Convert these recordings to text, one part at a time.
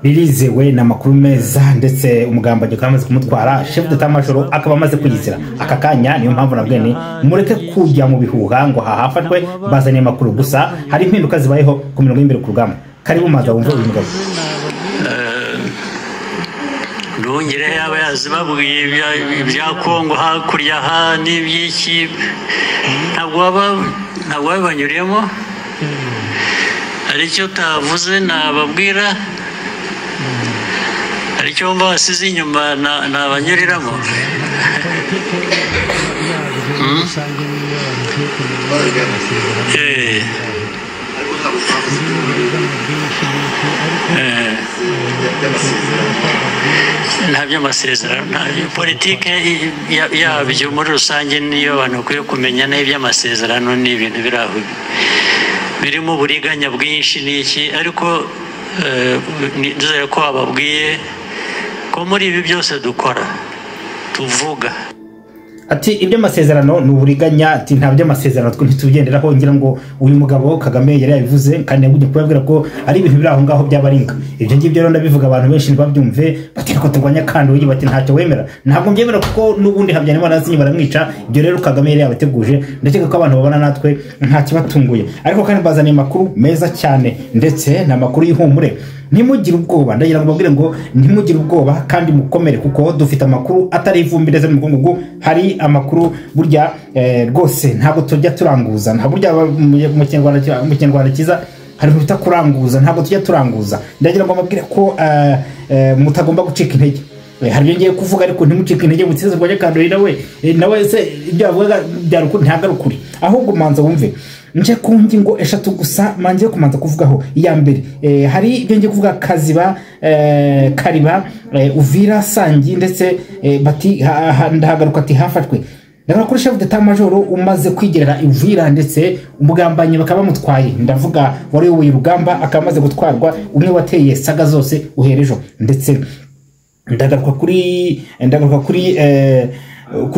birizewe na makuru meza ndetse umugambanyi kamaze kumutwara chef d'état major akaba amaze kuyizira aka kanya niyo mpamvu nabwe ni mureke kujya mu bihuha ngo hahafatwe bazanye makuru gusa hari impinduka zibayeho ku mirongo y'imbere ku rugamba karibu maza wumve uyu mugabo Nongere yaba yazibabwiye ibya Kongo hakurya ha n'ibyiki ntabwo babanyuriyemo aricyo tavuze nababwira aricyo mba wasize inyuma nabanyuriramo ntabyo amasezerano ntabyo politike yabyo muri rusange niyo abantu bakwiye kumenya n'iby'amasezerano ni ibintu biraho birimo uburiganya bwinshi n'iki ariko nizere ko ababwiye ko muri ibi byose dukora tuvuga ati ibyo amasezerano n'uburiganya ati nta byo amasezerano twe ntitugenderaho ngira ngo uyu mugabo Kagame yari yabivuze kandi yaguye kubabwira ko ari ibintu biri aho ngaho byabaringa ibyo ngibyo rero ndabivuga abantu benshi babyumve bati ko tugwanya kandi uyu bati ntacyo wemera ntabwo mbyemera kuko nubundi Habyarimana azinyi baramwica ibyo rero Kagame yari yabateguje ndakeka ko abantu babana natwe nta kibatunguye ariko kandi bazaniye makuru meza cyane ndetse na makuru y'ihumure ntimugire ubwoba ndagira ngo babwire ngo ntimugire ubwoba kandi mukomere kuko dufite amakuru atari ivumbireze mu mugongo hari amakuru burya rwose ntabwo tujya turanguza nta burya mu Kinyarwanda kiza hari bita kuranguza ntabwo tujya turanguza ndagira ngo babwire ko mutagomba gucika intege hari ibyo ngiye kuvuga ariko ntimucike intege mutize rwanya kandi nawe se ibyo avuga byarukuri ntagarukuri ahubwo manza wumve nje ku ngingo eshatu gusa manje kumanza kuvugaho iya mbere hari ibyo ngiye kuvuga Kaziba Kariba Uvira Sangi ndetse bati ndahagaruka ati hafatwe ndabona kuri chef d'état major umaze kwigerera Uvira ndetse umugambanyi bakaba mutwaye ndavuga wari uyoboye urugamba akamaze gutwarwa umwe wateye saga zose uherejo ndetse ndagaruka kuri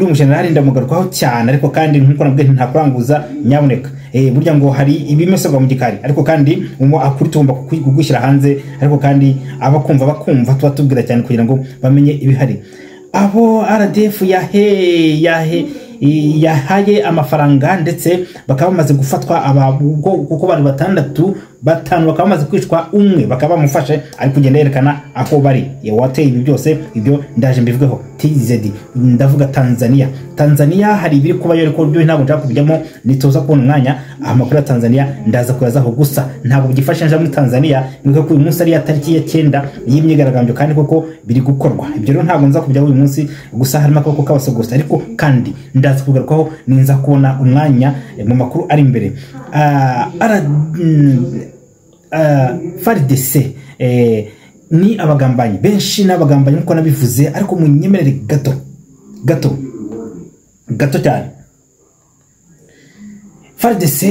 umujenerali ndamugarukaho cyane ariko kandi nkuko nabwe nta kuranguza nyaboneka burya ngo hari ibimesogwa mu gikari ariko kandi akuri tugomba kugushyira hanze ariko kandi abakumva tuba tubwira cyane kugira ngo bamenye ibihari abo RDF yahaye amafaranga ndetse bakaba bamaze gufatwa kuko bari batanu bakaba bamaze kwicwa umwe bakaba bamufashe ari kugenda yerekana aho bari wateye ibi byose ibyo ndaje mbivugeho TZD ndavuga Tanzania hari ibiri kuba yo ariko byo ntabwo nshaka kubijyamo nitoza kubona umwanya amakuru ya Tanzania ndaza kuyazaho gusa ntabwo bigifashe nje muri Tanzania niko ko uyu munsi ari tariki ya 9 y'imyigaragambyo kandi koko biri gukorwa ibyo rero ntabwo nza kubijyaho uyu munsi gusa harimo akoko kabasogosta ariko kandi ndaza kugarukaho ninza kubona umwanya mu makuru ari imbere FARDC ni abagambanyi benshi n'abagambanyi nkuko nabivuze ariko mu nyemerere gato cyane FARDC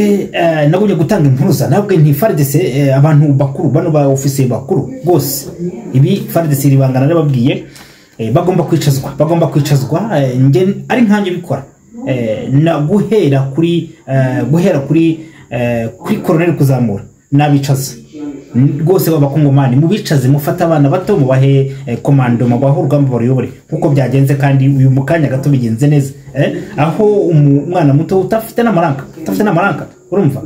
nagumye gutanga impuruza nabwe nti FARDC abantu bakuru bano ba ofisiye bakuru bose ibi FARDC ribangana n'ababwiye bagomba kwicazwa nge ari nkanje bikora na guhera kuri Colonel kuzamura nabicaza rwose babakongomani mubicaze mufata abana bato mubahe komando mubaho urugamba baruyobore kuko byagenze kandi uyu mukanya gato bigenze neza aho umwana muto utafite n'amaranka urumva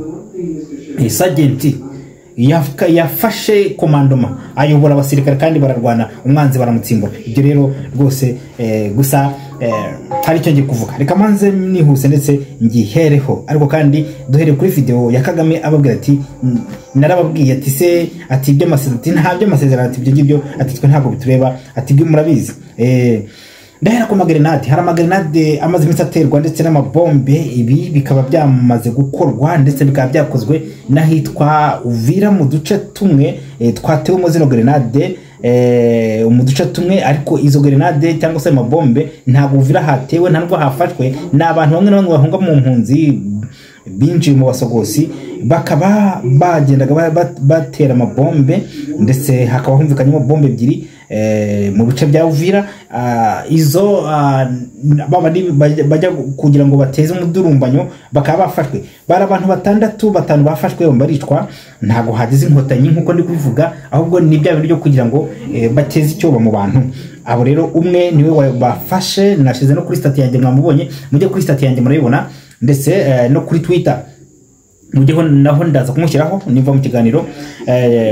sergeant yafashe komandoma ayobora abasirikare kandi bararwana umwanzi baramutsimbura ibyo rero rwose gusa hari cyo ngiye kuvuga reka manze nihuse ndetse ngihereho ariko kandi duhere kuri video ya Kagame ababwira ati narababwiye ati se ati ibyo amasezerano nta byo amasezerano ati ibyo ngibyo ati twe ntabwo bitureba ati byo murabizi ndahera ku magrenade hari amagrenade amaze iminsi aterwa ndetse n'amabombe ibi bikaba byamaze gukorwa ndetse bikaba byakozwe n'ahitwa Uvira mu duce tumwe twatewemo zino grenade mu duce tumwe ariko izo grenade cyangwa se amabombe ntabwo Uvira hatewe ntabwo hafashwe n'abantu bamwe na bamwe bahunga mu mpunzi binjiye mu basogosi bakaba bagendaga batera amabombe ndetse hakaba humvikanyemo bombe ebyiri mu bice bya Uvira izo bajya kugira ngo bateze umudurumbanyo bakaba bafashwe bari abantu batanu bafashwe baricwa ntago hagize inkotanyi nkuko ndi kubivuga ahubwo ni bya bintu byo kugira ngo bateze icyoba mu bantu abo rero umwe niwe bafashe nashize no kuri stat yanjye mwamubonye mujye kuri stat yanjye murayibona ndetse no kuri Twitter mugiho naho ndaza kumushyiraho niva mu kiganiro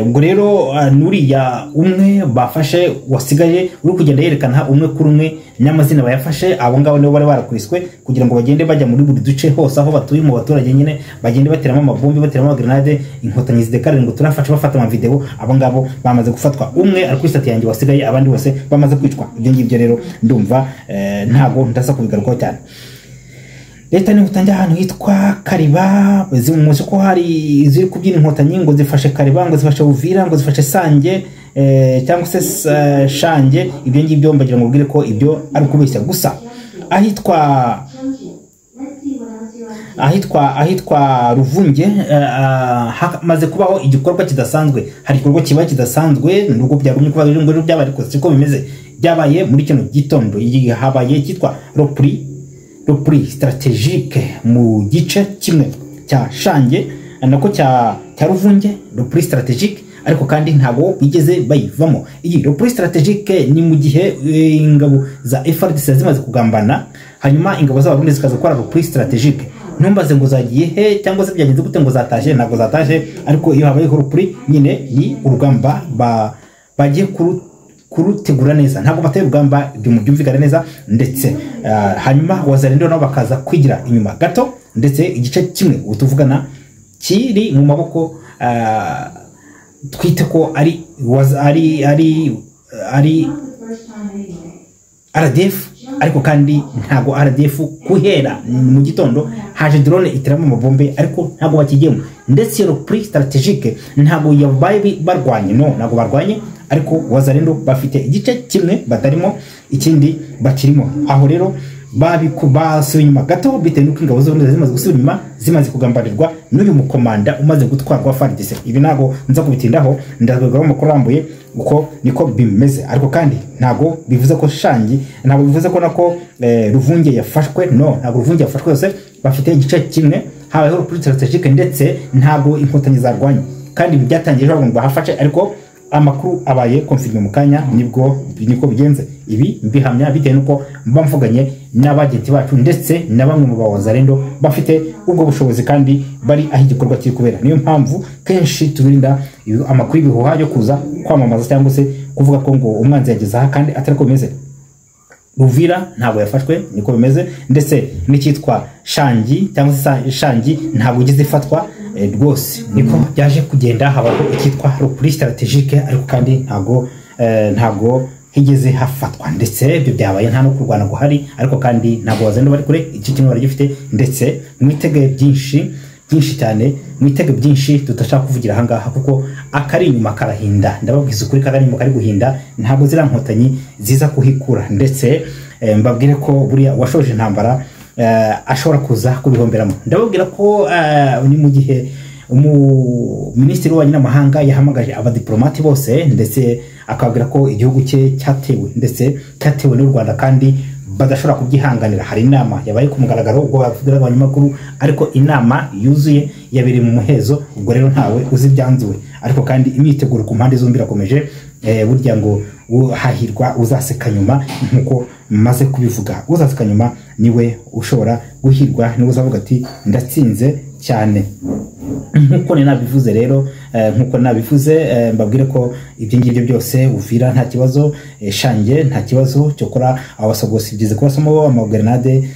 ubwo rero nuriya umwe bafashe wasigaye uri kugenda yerekana umwe kuri umwe n'amazina bayafashe abo ngabo nibo bari barakuriswe kugira ngo bagende bajya muri buri duce hose aho batuye mu baturage nyine bagende bateramo amabombi bateramo grenade inkotanyi zidekarira ngo turafashe bafata ama video abo ngabo bamaze gufatwa umwe ari kuri stat yanjye wasigaye abandi bose bamaze kwicwa ibyo ngibyo rero ndumva ntago ndaza kubigarukaho cyane leta ni utangiye ahantu hitwa Kariba zimuze ko hari ziri kubyina inkotanyi ngo zifashe Kariba ngo zifashe Uvira ngo zifashe Sange cyangwa se Shange ibyo ngibyo mbagira ngo ubwire ko ibyo ari kubeshya gusa ahitwa Ruvunge maze kubaho igikorwa kidasanzwe hari igikorwa kiba kidasanzwe nuko byagumye kuba ngo byabari ko siko bimeze byabaye muri kino gitondo habaye kitwa repris stratégique mu gice kimwe cya Shange nako cya Ruvunge repris stratégique ariko kandi ntago bigeze bayivamo iyi repris stratégique ni mu gihe ingabo za FARDC zimaze kugambana hanyuma ingabo z'abarundi zikaza gukora repris stratégique ntumbaze ngo zagiye he cyangwa se byagenze gute ngo zataje ntago zataje ariko iyo habaye repris nyine ni urugamba bagiye kurutegura neza ntago bateye urugamba byo mu byumvikana neza ndetse hanyuma wazarendo nabo bakaza kwigira inyuma gato ndetse igice kimwe utuvugana kiri mu maboko twite ko ari RDF ariko kandi ntago RDF kuhera mu gitondo haje drone itiramo amabombe ariko ntago bakigemo ndetse repris stratégique ntago yabaye barwanye ntago barwanye ariko wazarendo bafite igice kimwe batarimo ikindi bakirimo aho rero babikubasuye inyuma gato bitewe nuko ingabo z'Uburundi zimaze gusubira inyuma zimaze kugambarirwa n'uyu mukomanda umaze gutwarwa FARDC ibi nago nza kubitindaho ndazagaho amakuru arambuye uko niko bimeze ariko kandi nago bivuze ko Shangi ntabwo bivuze ko nako Ruvunge yafashwe ntabwo Ruvunge yafashwe yose bafite igice kimwe habayeho repris stratégique ndetse ntabwo inkotanyi zarwanye kandi byatangiye ejo ngo bahafashe ariko amakuru abaye confirme mu kanya niko bigenze ibi mbihamya bitewe nuko mba mvuganye n'abagenti bacu ndetse na bamwe mu bawazarendo bafite ubwo bushobozi kandi bari aho igikorwa kiri kubera niyo mpamvu kenshi tubirinda amakuru ibihuha yo kuza kwamamaza cyangwa se kuvuga ko ngo umwanzi yageze aha kandi atari ko bimeze Uvira ntabwo yafashwe niko bimeze ndetse n'ikitwa Shangi cyangwa se Shangi ntabwo igeze ifatwa rwose niko byaje kugenda habaho ikitwa repris stratégique ariko kandi ntago higeze hafatwa ndetse ibyo byabaye nta no kurwana guhari ariko kandi ntago wazendo bari kure iki kintu bari gifite ndetse mwitege byinshi cyane mwitege byinshi tutashaka kuvugira ahangaha kuko akari inyuma karahinda ndababwiza ukuri kari inyuma kari guhinda ntago zirankotanyi ziza kuhikura ndetse mbabwire ko buriya washoje intambara ashobora kuza kubihomberamo ndababwira ko ni mu gihe Minisitiri w'Ububanyi n'Amahanga yahamagaje abadiplomati bose ndetse akabwira ko igihugu cye cyatewe n'u Rwanda kandi badashobora kubyihanganira hari inama yabaye ku mugaragaro ubwo bavugira abanyamakuru ariko inama yuzuye yabereye mu muhezo ubwo rero ntawe uzi byanzuwe ariko kandi imyiteguro ku mpande zombi irakomeje burya ngo hahirwa uzaseka nyuma nkuko maze kubivuga uzaseka nyuma niwe ushobora guhirwa niwe uzavuga ati ndatsinze cyane nkuko nabivuze rero nkuko nabivuze mbabwire ko ibyo ngibyo byose Uvira nta kibazo Shange nta kibazo cyo kora abasogosi byize kubasamo amagrenade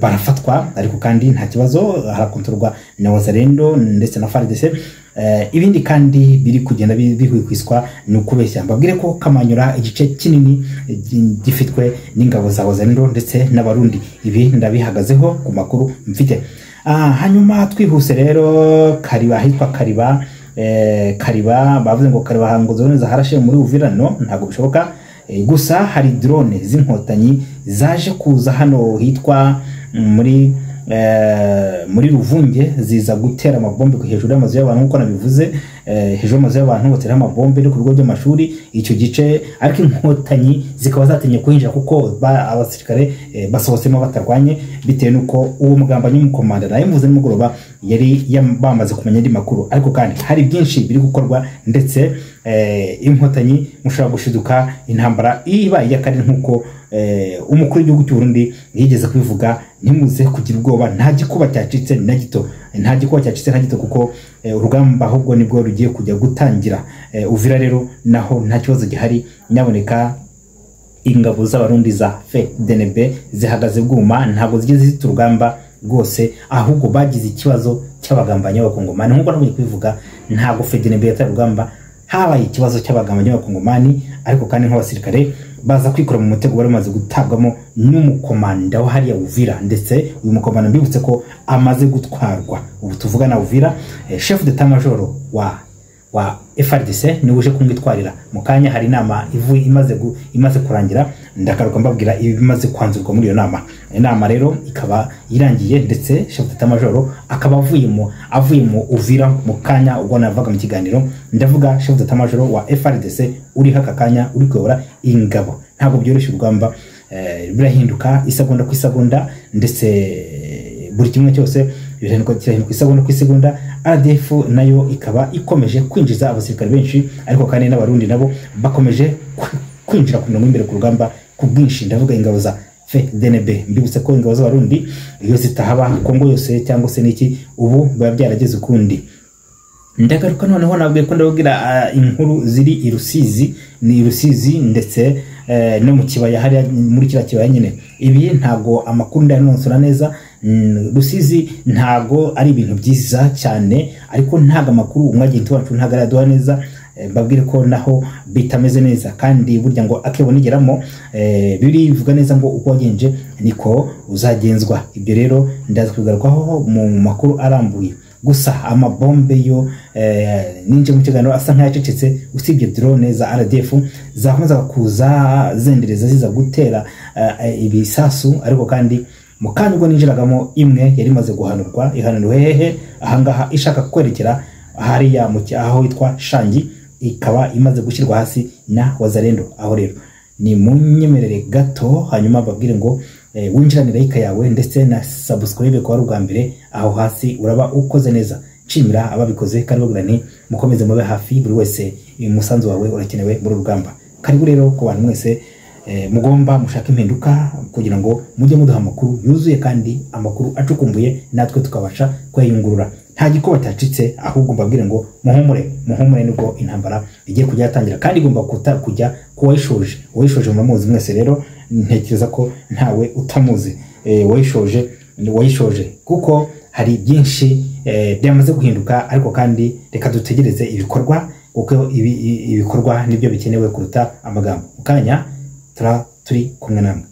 barafatwa ariko kandi nta kibazo harakontorwa na wazarendo ndetse na FARDC ibindi kandi biri kugenda bihwikwiswa ni ukubeshya mbabwire ko Kamanyura igice kinini gifitwe n'ingabo za wazarendo ndetse n'abarundi ibi ndabihagazeho ku makuru mfite hanyuma twihuse rero Kariba hitwa Kariba bavuze ngo Kariba hango zone zaharashe muri Uvira ntago bishoboka gusa hari drone z'inkotanyi zaje kuza hano hitwa muri muri Ruvunge ziza gutera amabombe hejuru y'amazu y'abantu nkuko nabivuze, hejuru y'amazu y'abantu batera amabombe no ku bigo by'amashuri icyo gice, ariko inkotanyi zikaba zatinye kuhinjira kuko abasirikare basohotsemo batarwanye bitewe nuko uwo mugambanyi w'umukomanda naye mvuze nimugoroba yari bamaze kumenya andi makuru. Ariko kandi hari byinshi biri gukorwa ndetse inkotanyi mushobora gushiduka intambara iba yakari nkuko umukuru w'igihugu cy'u Burundi yigeze kubivuga, ntimuze kugira ubwoba, nta gikuba cyacitse na gito, nta gikuba cyacitse na gito kuko urugamba ahubwo nibwo rugiye kujya gutangira. Uvira rero naho nta kibazo gihari, nyaboneka ingabo z'abarundi za FDNB zihagaze bwuma, ntabwo zigeze zita urugamba rwose, ahubwo bagize ikibazo cy'abagambanyi b'abakongomani nkuko nabuye kubivuga. Ntabwo FDNB yatari urugamba, habaye ikibazo cy'abagambanyi b'abakongomani, ariko kandi nk'abasirikare baza kwikora mu mutego bari maze gutabwamo n'umukomanda wa hariya Uvira, ndetse uyu mukomanda mbibutse ko amaze gutwarwa. Ubu tuvuga na Uvira chef d'état major wa FARDC ni uje kumwitwarira mu kanya. Hari inama imaze kurangira, ndakaruka mbabwira ibimaze kwanzurwa muri iyo nama. Inama rero ikaba irangiye ndetse chef d'état major akaba avuye mu Uvira mu kanya ubwo navaga mu kiganiro. Ndavuga chef d'état major wa FARDC uri haka kanya uri kuyobora ingabo. Ntabwo byoroshye urugamba, birahinduka isegonda ku isegonda, ndetse buri kimwe cyose birahinduka ku isegonda ku isegonda. ADF nayo ikaba ikomeje kwinjiza abasirikare benshi, ariko kandi n'abarundi nabo bakomeje kwinjira ku mirongo imbere ku rugamba ku bwinshi. Ndavuga ingabo za FDNB, mbibutse ko ingabo z'abarundi iyo zitahaba Kongo yose cyangwa se n'iki ubu biba byarageze ukundi. Ndagaruka noneho nabwiye ko ndabwira inkuru ziri i Rusizi, ni Rusizi ndetse no mu kibaya hari muri kira kibaya nyine. Ibi ntago amakuru ndanonsora neza. Rusizi ntago ari ibintu byiza cyane, ariko ntago amakuru umwagenti wacu ntago araduha neza. Babwire ko naho bitameze neza, kandi burya ngo akebonigeramo bivuga neza ngo uko wagenje niko uzagenzwa. Ibyo rero ndaza kugarukaho mu makuru arambuye. Gusa amabombe yo ninje mu kiganiro asa nk'ayacecetse, usibye drone za RDF zakomeza kuza zendereza ziza gutera ibisasu. Ariko kandi mu kanya ubwo ninjiragamo imwe yari maze guhanurwa, ihanurwe hehe ahangaha ishaka kwerekera hariya mu aho yitwa Shangi, ikaba imaze gushyirwa hasi na Wazalendo. Aho rero ni munyemerere gato, hanyuma babwire ngo winjiranira ika yawe ndetse na subscribe kwa rugwa mbere aho hasi uraba ukoze neza. Nshimira ababikoze, kandi bagura nti mukomeze mube hafi, buri wese umusanzu wawe urakenewe muri rugamba. Karibu rero ku bantu mwese mugomba mushaka impinduka kugira ngo mujye muduha amakuru yuzuye kandi amakuru acukumbuye, natwe tukabasha kweyungurura. Nta gikuba cyacitse, ahubwo mbabwire ngo muhumure nibwo intambara igiye kujya yatangira, kandi igomba kujya kuwayishoje muramuzi mwese. Rero ntekereza ko ntawe utamuzi wayishoje, kuko hari byinshi byamaze guhinduka. Ariko kandi reka dutegereze ibikorwa, kuko ibikorwa nibyo bikenewe kuruta amagambo. Mukanya turi kumwe namwe.